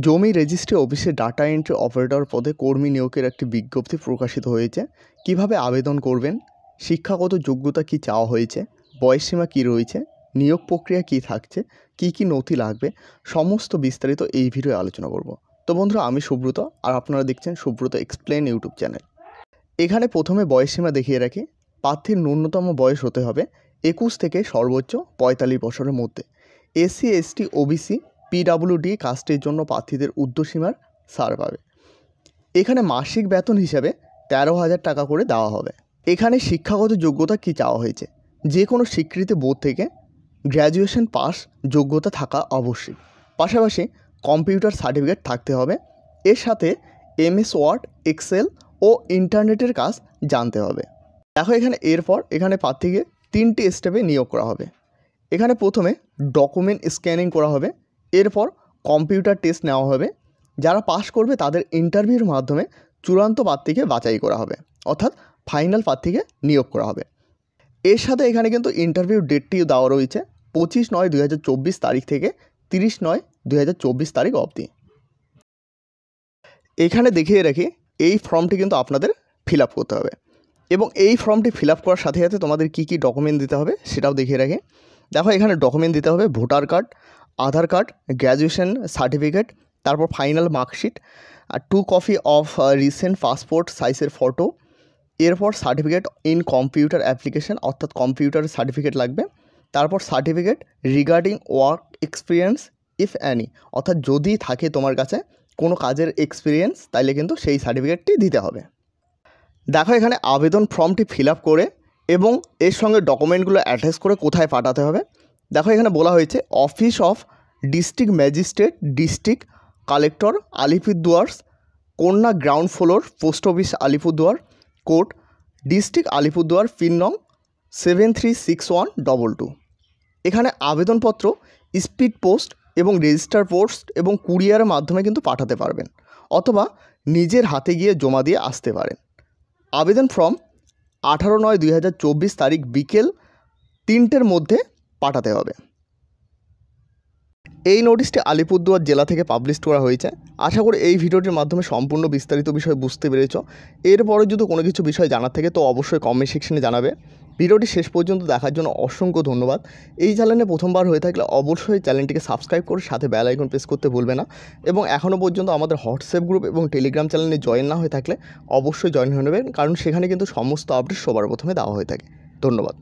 জমি রেজিস্ট্রি অফিসে data entry operator পদে কর্মী নিয়োগের একটি বিজ্ঞপ্তি প্রকাশিত হয়েছে। কিভাবে আবেদন করবেন, শিক্ষাগত যোগ্যতা কি চাওয়া হয়েছে, বয়সসীমা কী রয়েছে, নিয়োগ প্রক্রিয়া কী থাকছে, কি কি নথি লাগবে, সমস্ত বিস্তারিত এই ভিডিওয়ে আলোচনা করব। তো বন্ধুরা, আমি সুব্রত আর আপনারা দেখছেন সুব্রত এক্সপ্লেন ইউটিউব চ্যানেল। এখানে প্রথমে বয়সসীমা দেখিয়ে রাখি। প্রার্থীর ন্যূনতম বয়স হতে হবে 21 থেকে সর্বোচ্চ 45 বছরের মধ্যে। এসসি, এসটি, ওবিসি, পিডাব্লিউডি কাস্টের জন্য প্রার্থীদের ঊর্ধ্বসীমার ছাড় পাবে। এখানে মাসিক বেতন হিসাবে 13,000 টাকা করে দেওয়া হবে। এখানে শিক্ষাগত যোগ্যতা কি চাওয়া হয়েছে, যে কোনো স্বীকৃত বোর্ড থেকে গ্র্যাজুয়েশন পাস যোগ্যতা থাকা আবশ্যিক। পাশাপাশি কম্পিউটার সার্টিফিকেট থাকতে হবে। এর সাথে MS ওয়ার্ড, এক্সেল ও ইন্টারনেটের কাজ জানতে হবে। দেখো এখানে প্রার্থীকে 3টি স্টেপে নিয়োগ করা হবে। এখানে প্রথমে ডকুমেন্ট স্ক্যানিং করা হবে, এরপর কম্পিউটার টেস্ট নেওয়া হবে। যারা পাস করবে তাদের ইন্টারভিউর মাধ্যমে চূড়ান্ত প্রার্থীকে বাছাই করা হবে, অর্থাৎ ফাইনাল প্রার্থীকে নিয়োগ করা হবে। এর সাথে এখানে কিন্তু ইন্টারভিউ ডেটটিও দেওয়া রয়েছে 25/9/2024 তারিখ থেকে 30/9/2024 তারিখ অবধি। এখানে দেখিয়ে রাখি, এই ফর্মটি কিন্তু আপনাদের ফিল আপ করতে হবে এবং এই ফর্মটি ফিল আপ করার সাথে সাথে তোমাদের কী কী ডকুমেন্ট দিতে হবে সেটাও দেখিয়ে রাখি। দেখো, এখানে ডকুমেন্ট দিতে হবে voter card, Aadhaar card, graduation certificate, তারপর ফাইনাল মার্কশিট, আর 2 কপি অফ রিসেন্ট পাসপোর্ট সাইজের ফটো, এরপর সার্টিফিকেট ইন কম্পিউটার অ্যাপ্লিকেশন অর্থাৎ কম্পিউটারের সার্টিফিকেট লাগবে। তারপর certificate regarding work experience if any, অর্থাৎ যদি থাকে তোমার কাছে কোনো কাজের এক্সপিরিয়েন্স তাইলে কিন্তু সেই সার্টিফিকেটটি দিতে হবে। দেখো, এখানে আবেদন ফর্মটি ফিল আপ করে এবং এর সঙ্গে ডকুমেন্টগুলো অ্যাটাচ করে কোথায় পাঠাতে হবে। দেখো, এখানে বলা হয়েছে office of district magistrate, district collector, Alipurduar, কন্যা ground floor, post office Alipurduar, code district Alipurduar, pin নং 736122। এখানে আবেদনপত্র স্পিড পোস্ট এবং রেজিস্টার পোস্ট এবং কুরিয়ারের মাধ্যমে কিন্তু পাঠাতে পারবেন, অথবা নিজের হাতে গিয়ে জমা দিয়ে আসতে পারেন। আবেদন ফর্ম 18/9/2024 তারিখ বিকেল 3টের মধ্যে পাঠাতে হবে। এই নোটিশটি আলিপুরদুয়ার জেলা থেকে পাবলিশ করা হয়েছে। আশা করি এই ভিডিওটির মাধ্যমে সম্পূর্ণ বিস্তারিত বিষয় বুঝতে পেরেছ। এরপরে যদি কোনো কিছু বিষয় জানার থাকে তো অবশ্যই কমেন্ট সেকশনে জানাবে। ভিডিওটি শেষ পর্যন্ত দেখার জন্য অসংখ্য ধন্যবাদ। এই চ্যানেলে প্রথমবার হয়ে থাকলে অবশ্যই চ্যানেলটিকে সাবস্ক্রাইব করে সাথে বেল আইকন প্রেস করতে ভুলবে না, এবং এখনও পর্যন্ত আমাদের হোয়াটসঅ্যাপ গ্রুপ এবং টেলিগ্রাম চ্যানেলে জয়েন না হয়ে থাকলে অবশ্যই জয়েন হয়ে নেবেন, কারণ সেখানে কিন্তু সমস্ত আপডেট সবার প্রথমে দেওয়া হয়ে থাকে। ধন্যবাদ।